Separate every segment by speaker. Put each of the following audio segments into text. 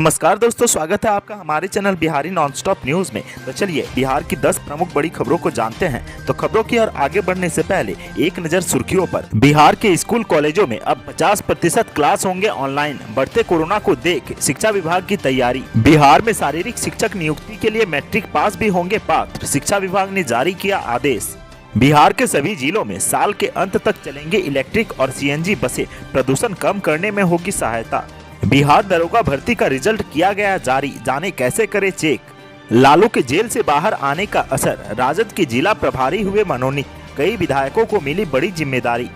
Speaker 1: नमस्कार दोस्तों, स्वागत है आपका हमारे चैनल बिहारी नॉनस्टॉप न्यूज में। तो चलिए बिहार की 10 प्रमुख बड़ी खबरों को जानते हैं। तो खबरों की ओर आगे बढ़ने से पहले एक नजर सुर्खियों पर। बिहार के स्कूल कॉलेजों में अब 50% क्लास होंगे ऑनलाइन। बढ़ते कोरोना को देख शिक्षा विभाग की तैयारी। बिहार में शारीरिक शिक्षक नियुक्ति के लिए मैट्रिक पास भी होंगे पात्र। शिक्षा विभाग ने जारी किया आदेश। बिहार के सभी जिलों में साल के अंत तक चलेंगे इलेक्ट्रिक और सीएनजी बसें। प्रदूषण कम करने में होगी सहायता। बिहार दरोगा भर्ती का रिजल्ट किया गया जारी, जाने कैसे करे चेक। लालू के जेल से बाहर आने का असर, राजद के जिला प्रभारी हुए मनोनीत। कई विधायकों को मिली बड़ी जिम्मेदारी।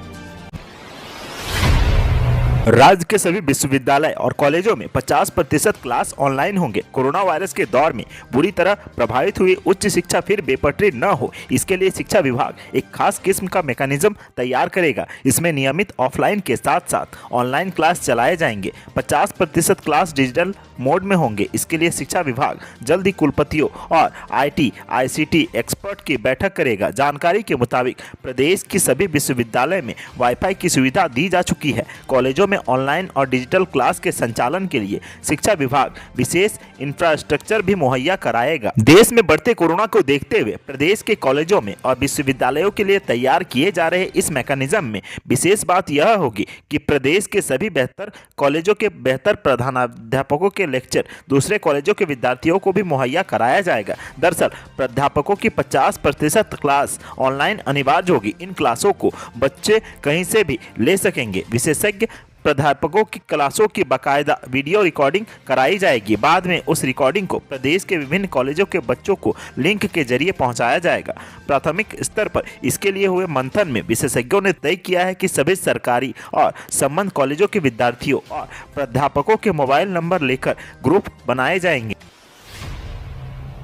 Speaker 1: राज्य के सभी विश्वविद्यालय और कॉलेजों में 50% क्लास ऑनलाइन होंगे। कोरोना वायरस के दौर में बुरी तरह प्रभावित हुई उच्च शिक्षा फिर बेपटरी न हो, इसके लिए शिक्षा विभाग एक खास किस्म का मैकेनिज्म तैयार करेगा। इसमें नियमित ऑफलाइन के साथ साथ ऑनलाइन क्लास चलाए जाएंगे। 50% क्लास डिजिटल मोड में होंगे। इसके लिए शिक्षा विभाग जल्द ही कुलपतियों और ICT एक्सपर्ट की बैठक करेगा। जानकारी के मुताबिक प्रदेश की सभी विश्वविद्यालय में वाईफाई की सुविधा दी जा चुकी है। कॉलेजों में ऑनलाइन और डिजिटल क्लास के संचालन के लिए शिक्षा विभाग विशेष इंफ्रास्ट्रक्चर भी मुहैया कराएगा। देश में बढ़ते कोरोना को देखते हुए प्रदेश के कॉलेजों में और विश्वविद्यालयों के लिए तैयार किए जा रहे इस मैकेनिज्म में विशेष बात यह होगी कि प्रदेश के सभी बेहतर कॉलेजों के बेहतर प्रधानाध्यापकों के लेक्चर दूसरे कॉलेजों के विद्यार्थियों को भी मुहैया कराया जाएगा। दरअसल प्राध्यापकों की 50% क्लास ऑनलाइन अनिवार्य होगी। इन क्लासों को बच्चे कहीं से भी ले सकेंगे। विशेषज्ञ प्राध्यापकों की क्लासों की बाकायदा वीडियो रिकॉर्डिंग कराई जाएगी। बाद में उस रिकॉर्डिंग को प्रदेश के विभिन्न कॉलेजों के बच्चों को लिंक के जरिए पहुंचाया जाएगा। प्राथमिक स्तर पर इसके लिए हुए मंथन में विशेषज्ञों ने तय किया है कि सभी सरकारी और संबद्ध कॉलेजों के विद्यार्थियों और प्राध्यापकों के मोबाइल नंबर लेकर ग्रुप बनाए जाएंगे।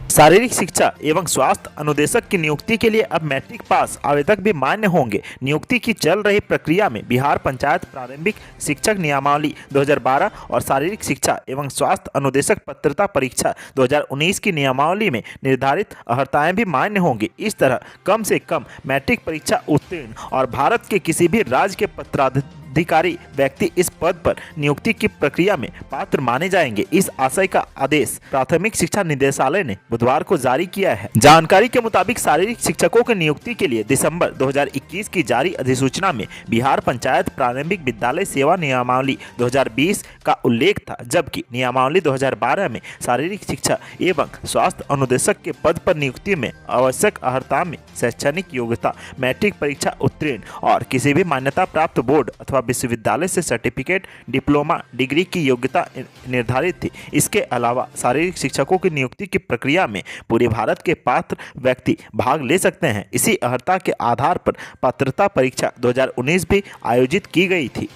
Speaker 1: शारीरिक शिक्षा एवं स्वास्थ्य अनुदेशक की नियुक्ति के लिए अब मैट्रिक पास आवेदक भी मान्य होंगे। नियुक्ति की चल रही प्रक्रिया में बिहार पंचायत प्रारंभिक शिक्षक नियमावली 2012 और शारीरिक शिक्षा एवं स्वास्थ्य अनुदेशक पात्रता परीक्षा 2019 की नियमावली में निर्धारित अर्हताएं भी मान्य होंगी। इस तरह कम से कम मैट्रिक परीक्षा उत्तीर्ण और भारत के किसी भी राज्य के पत्राधिकारी व्यक्ति इस पद पर नियुक्ति की प्रक्रिया में पात्र माने जाएंगे। इस आशय का आदेश प्राथमिक शिक्षा निदेशालय ने बुधवार को जारी किया है। जानकारी के मुताबिक शारीरिक शिक्षकों की नियुक्ति के लिए दिसंबर 2021 की जारी अधिसूचना में बिहार पंचायत प्रारंभिक विद्यालय सेवा नियमावली 2020 का उल्लेख था, जबकि नियमावली 2012 में शारीरिक शिक्षा एवं स्वास्थ्य अनुदेशक के पद पर नियुक्ति में आवश्यक अर्हता में शैक्षणिक योग्यता, मैट्रिक परीक्षा उत्तीर्ण और किसी भी मान्यता प्राप्त बोर्ड अथवा विश्वविद्यालय से सर्टिफिकेट, डिप्लोमा, डिग्री की योग्यता निर्धारित थी। इसके अलावा शारीरिक शिक्षकों की नियुक्ति की प्रक्रिया में पूरे भारत के पात्र व्यक्ति भाग ले सकते हैं। इसी अर्हता के आधार पर पात्रता परीक्षा 2019 भी आयोजित की गई थी।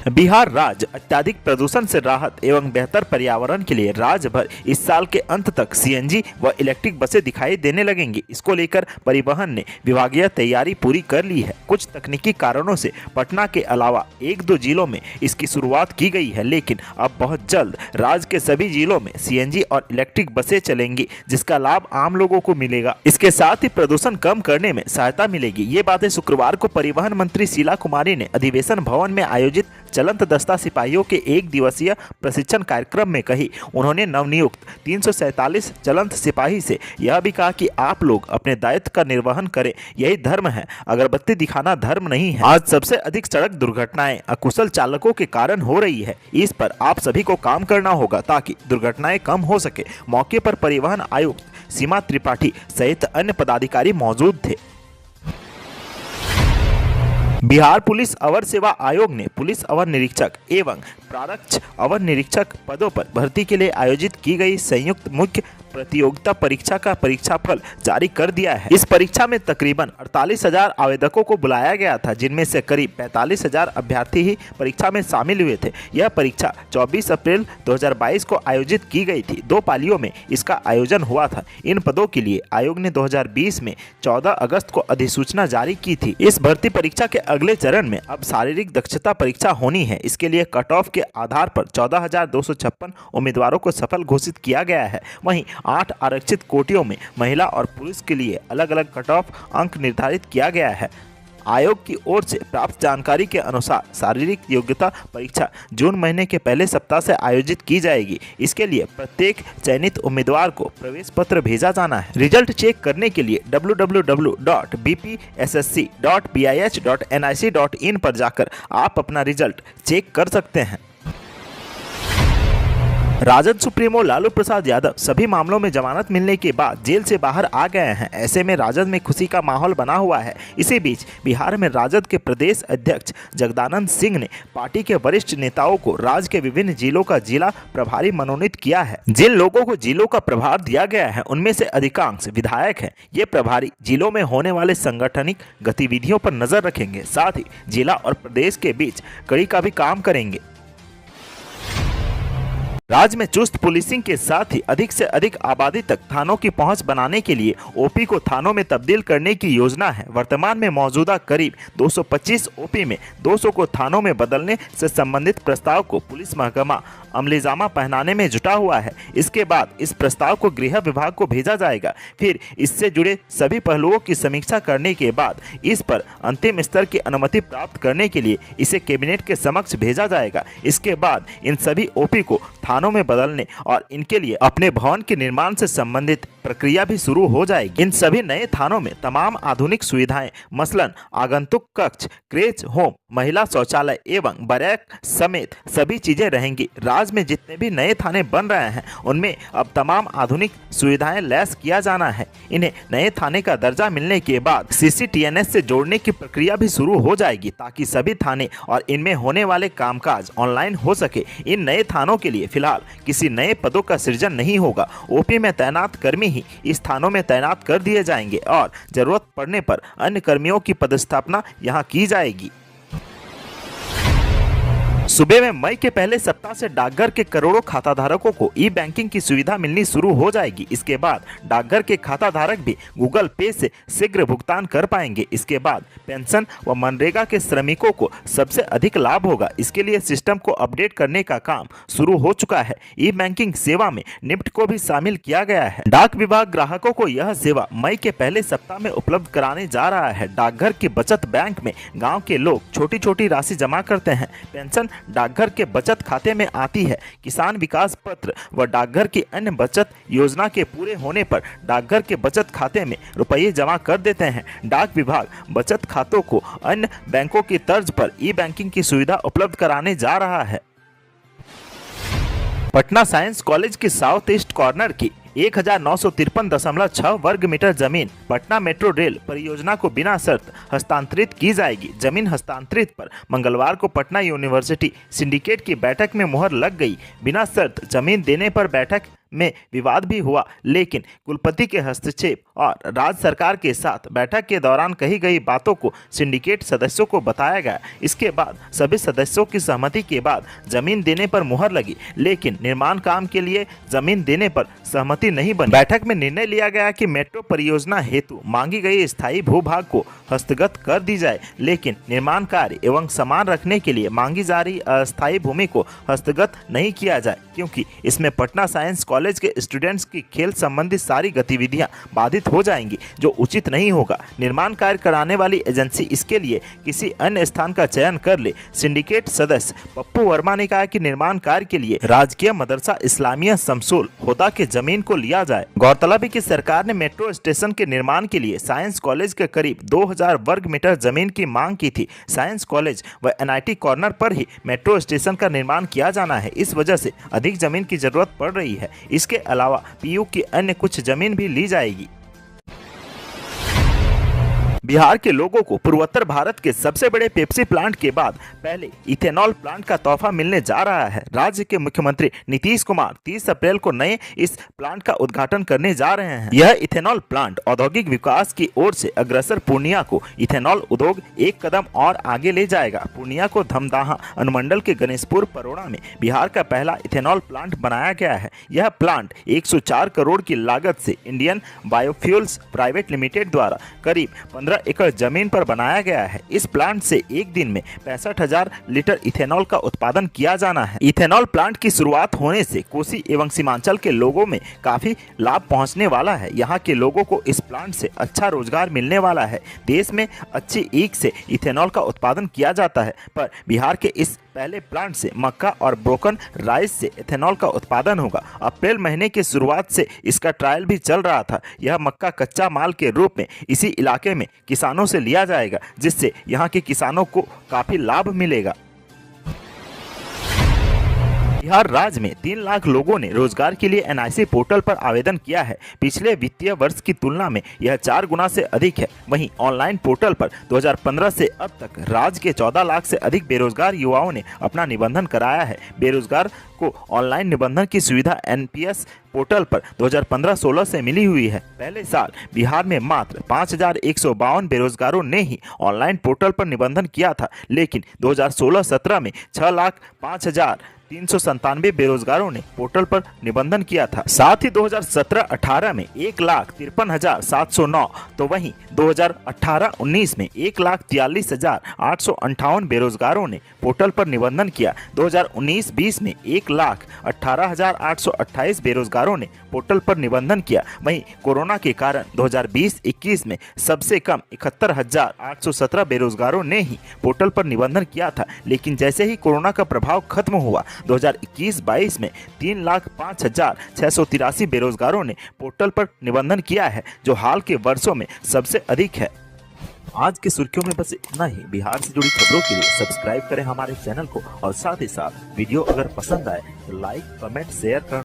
Speaker 1: बिहार राज्य अत्याधिक प्रदूषण से राहत एवं बेहतर पर्यावरण के लिए राज्य भर इस साल के अंत तक सीएनजी व इलेक्ट्रिक बसें दिखाई देने लगेंगी। इसको लेकर परिवहन ने विभागीय तैयारी पूरी कर ली है। कुछ तकनीकी कारणों से पटना के अलावा 1-2 जिलों में इसकी शुरुआत की गई है, लेकिन अब बहुत जल्द राज्य के सभी जिलों में सीएनजी और इलेक्ट्रिक बसें चलेंगी, जिसका लाभ आम लोगों को मिलेगा। इसके साथ ही प्रदूषण कम करने में सहायता मिलेगी। ये बातें शुक्रवार को परिवहन मंत्री शीला कुमारी ने अधिवेशन भवन में आयोजित चलंत दस्ता सिपाहियों के 1 दिवसीय प्रशिक्षण कार्यक्रम में कही। उन्होंने नवनियुक्त 347 चलंत सिपाही से यह भी कहा कि आप लोग अपने दायित्व का निर्वहन करें, यही धर्म है, अगरबत्ती दिखाना धर्म नहीं है। आज सबसे अधिक सड़क दुर्घटनाएं अकुशल चालकों के कारण हो रही है। इस पर आप सभी को काम करना होगा ताकि दुर्घटनाएं कम हो सके। मौके पर परिवहन आयुक्त सीमा त्रिपाठी सहित अन्य पदाधिकारी मौजूद थे। बिहार पुलिस अवर सेवा आयोग ने पुलिस अवर निरीक्षक एवं प्रारक्षक अवर निरीक्षक पदों पर भर्ती के लिए आयोजित की गई संयुक्त मुख्य प्रतियोगिता परीक्षा का परीक्षाफल जारी कर दिया है। इस परीक्षा में तकरीबन 48,000 आवेदकों को बुलाया गया था, जिनमें से करीब 45,000 अभ्यर्थी ही परीक्षा में शामिल हुए थे। यह परीक्षा 24 अप्रैल 2022 को आयोजित की गई थी। 2 पालियों में इसका आयोजन हुआ था। इन पदों के लिए आयोग ने 2020 में 14 अगस्त को अधिसूचना जारी की थी। इस भर्ती परीक्षा के अगले चरण में अब शारीरिक दक्षता परीक्षा होनी है। इसके लिए कट ऑफ के आधार पर 14,256 उम्मीदवारों को सफल घोषित किया गया है। वहीं 8 आरक्षित कोटियों में महिला और पुरुष के लिए अलग अलग कट ऑफ अंक निर्धारित किया गया है। आयोग की ओर से प्राप्त जानकारी के अनुसार शारीरिक योग्यता परीक्षा जून महीने के पहले सप्ताह से आयोजित की जाएगी। इसके लिए प्रत्येक चयनित उम्मीदवार को प्रवेश पत्र भेजा जाना है। रिजल्ट चेक करने के लिए www.bpssc.bih.nic.in पर जाकर आप अपना रिजल्ट चेक कर सकते हैं। राजद सुप्रीमो लालू प्रसाद यादव सभी मामलों में जमानत मिलने के बाद जेल से बाहर आ गए हैं। ऐसे में राजद में खुशी का माहौल बना हुआ है। इसी बीच बिहार में राजद के प्रदेश अध्यक्ष जगदानंद सिंह ने पार्टी के वरिष्ठ नेताओं को राज्य के विभिन्न जिलों का जिला प्रभारी मनोनीत किया है। जिन लोगों को जिलों का प्रभार दिया गया है उनमें से अधिकांश विधायक हैं। ये प्रभारी जिलों में होने वाले संगठनिक गतिविधियों पर नजर रखेंगे, साथ ही जिला और प्रदेश के बीच कड़ी का भी काम करेंगे। राज्य में चुस्त पुलिसिंग के साथ ही अधिक से अधिक आबादी तक थानों की पहुंच बनाने के लिए ओपी को थानों में तब्दील करने की योजना है। वर्तमान में मौजूदा करीब 225 ओपी में 200 को थानों में बदलने से संबंधित प्रस्ताव को पुलिस महकमा अमलीजामा पहनाने में जुटा हुआ है। इसके बाद इस प्रस्ताव को गृह विभाग को भेजा जाएगा। फिर इससे जुड़े सभी पहलुओं की समीक्षा करने के बाद इस पर अंतिम स्तर की अनुमति प्राप्त करने के लिए इसे कैबिनेट के समक्ष भेजा जाएगा। इसके बाद इन सभी ओपी को थानों में बदलने और इनके लिए अपने भवन के निर्माण से संबंधित प्रक्रिया भी शुरू हो जाएगी। इन सभी नए थानों में तमाम आधुनिक सुविधाएं मसलन आगंतुक कक्ष, क्रेच होम, महिला शौचालय एवं बैरक समेत सभी चीजें रहेंगी। राज्य में जितने भी नए थाने बन रहे हैं उनमें अब तमाम आधुनिक सुविधाएं लैस किया जाना है। इन्हें नए थाने का दर्जा मिलने के बाद CCTNS से जोड़ने की प्रक्रिया भी शुरू हो जाएगी ताकि सभी थाने और इनमें होने वाले कामकाज ऑनलाइन हो सके। इन नए थानों के लिए फिलहाल किसी नए पदों का सृजन नहीं होगा। ओपी में तैनात कर्मी ही इस थानों में तैनात कर दिए जाएंगे और जरूरत पड़ने पर अन्य कर्मियों की पदस्थापना यहां की जाएगी। सूबे में मई के पहले सप्ताह से डाकघर के करोड़ों खाता धारकों को ई बैंकिंग की सुविधा मिलनी शुरू हो जाएगी। इसके बाद डाकघर के खाता धारक भी गूगल पे से शीघ्र भुगतान कर पाएंगे। इसके बाद पेंशन व मनरेगा के श्रमिकों को सबसे अधिक लाभ होगा। इसके लिए सिस्टम को अपडेट करने का काम शुरू हो चुका है। ई बैंकिंग सेवा में निफ्ट को भी शामिल किया गया है। डाक विभाग ग्राहकों को यह सेवा मई के पहले सप्ताह में उपलब्ध कराने जा रहा है। डाकघर के बचत बैंक में गाँव के लोग छोटी छोटी राशि जमा करते हैं। पेंशन डाकघर के बचत खाते में आती है। किसान विकास पत्र व डाकघर की अन्य बचत योजना के पूरे होने पर डाकघर के बचत खाते में रुपये जमा कर देते हैं। डाक विभाग बचत खातों को अन्य बैंकों की तर्ज पर ई बैंकिंग की सुविधा उपलब्ध कराने जा रहा है। पटना साइंस कॉलेज के साउथ ईस्ट कॉर्नर की 1953.6 वर्ग मीटर जमीन पटना मेट्रो रेल परियोजना को बिना शर्त हस्तांतरित की जाएगी। जमीन हस्तांतरित पर मंगलवार को पटना यूनिवर्सिटी सिंडिकेट की बैठक में मुहर लग गई। बिना शर्त जमीन देने पर बैठक में विवाद भी हुआ, लेकिन कुलपति के हस्तक्षेप और राज्य सरकार के साथ बैठक के दौरान कही गई बातों को सिंडिकेट सदस्यों को बताया गया। इसके बाद सभी सदस्यों की सहमति के बाद जमीन देने पर मुहर लगी, लेकिन निर्माण काम के लिए जमीन देने पर सहमति नहीं बनी। बैठक में निर्णय लिया गया कि मेट्रो परियोजना हेतु मांगी गई स्थायी भूभाग को हस्तगत कर दी जाए, लेकिन निर्माण कार्य एवं सामान रखने के लिए मांगी जा रही अस्थायी भूमि को हस्तगत नहीं किया जाए, क्योंकि इसमें पटना साइंस कॉलेज के स्टूडेंट्स की खेल संबंधी सारी गतिविधियां बाधित हो जाएंगी, जो उचित नहीं होगा। निर्माण कार्य कराने वाली एजेंसी इसके लिए किसी अन्य स्थान का चयन कर ले। सिंडिकेट सदस्य पप्पू वर्मा ने कहा कि निर्माण कार्य के लिए राजकीय मदरसा इस्लामिया शमसुल हुदा के जमीन को लिया जाए। गौरतलब है कि सरकार ने मेट्रो स्टेशन के निर्माण के लिए साइंस कॉलेज के करीब 2000 वर्ग मीटर जमीन की मांग की थी। साइंस कॉलेज व NIT कॉर्नर पर ही मेट्रो स्टेशन का निर्माण किया जाना है। इस वजह से अधिक जमीन की जरूरत पड़ रही है। इसके अलावा PU की अन्य कुछ जमीन भी ली जाएगी। बिहार के लोगों को पूर्वोत्तर भारत के सबसे बड़े पेप्सी प्लांट के बाद पहले इथेनॉल प्लांट का तोहफा मिलने जा रहा है। राज्य के मुख्यमंत्री नीतीश कुमार 30 अप्रैल को नए इस प्लांट का उद्घाटन करने जा रहे हैं। यह इथेनॉल प्लांट औद्योगिक विकास की ओर से अग्रसर पूर्णिया को इथेनॉल उद्योग एक कदम और आगे ले जाएगा। पूर्णिया को धमदाहा अनुमंडल के गणेशपुर परोड़ा में बिहार का पहला इथेनॉल प्लांट बनाया गया है। यह प्लांट 104 करोड़ की लागत से इंडियन बायोफ्यूल्स प्राइवेट लिमिटेड द्वारा करीब 15 15 एकड़ जमीन पर बनाया गया है। इस प्लांट से एक दिन में 65,000 लीटर इथेनॉल का उत्पादन किया जाना है। इथेनॉल प्लांट की शुरुआत होने से कोसी एवं सीमांचल के लोगों में काफी लाभ पहुंचने वाला है। यहाँ के लोगों को इस प्लांट से अच्छा रोजगार मिलने वाला है। देश में अच्छी ईख से इथेनॉल का उत्पादन किया जाता है, पर बिहार के इस पहले प्लांट से मक्का और ब्रोकन राइस से इथेनॉल का उत्पादन होगा। अप्रैल महीने की शुरुआत से इसका ट्रायल भी चल रहा था। यह मक्का कच्चा माल के रूप में इसी इलाके में किसानों से लिया जाएगा, जिससे यहाँ के किसानों को काफी लाभ मिलेगा। बिहार राज्य में 3 लाख लोगों ने रोजगार के लिए एनआईसी पोर्टल पर आवेदन किया है। पिछले वित्तीय वर्ष की तुलना में यह 4 गुना से अधिक है। वहीं ऑनलाइन पोर्टल पर 2015 से अब तक राज्य के 14 लाख से अधिक बेरोजगार युवाओं ने अपना निबंधन कराया है। बेरोजगार को ऑनलाइन निबंधन की सुविधा एनपीएस पोर्टल पर 2015-16 से मिली हुई है। पहले साल बिहार में मात्र 5,152 बेरोजगारों ने ही ऑनलाइन पोर्टल पर निबंधन किया था, लेकिन 2016-17 में 6,05,397 बेरोजगारों ने पोर्टल पर निबंधन किया था। साथ ही 2017-18 में 1,53,709, तो वहीं 2018-19 में 1,43,858 बेरोजगारों ने पोर्टल पर निबंधन किया। 2019-20 में 1,18,828 बेरोजगारों ने पोर्टल पर निबंधन किया। वहीं कोरोना के कारण 2020-21 में सबसे कम 71,817 बेरोजगारों ने ही पोर्टल पर निबंधन किया था, लेकिन जैसे ही कोरोना का प्रभाव खत्म हुआ 2021-22 में 3,05,683 बेरोजगारों ने पोर्टल पर निबंधन किया है, जो हाल के वर्षों में सबसे अधिक है। आज के सुर्खियों में बस इतना ही। बिहार से जुड़ी खबरों के लिए सब्सक्राइब करें हमारे चैनल को और साथ ही साथ वीडियो अगर पसंद आए तो लाइक, कमेंट, शेयर कर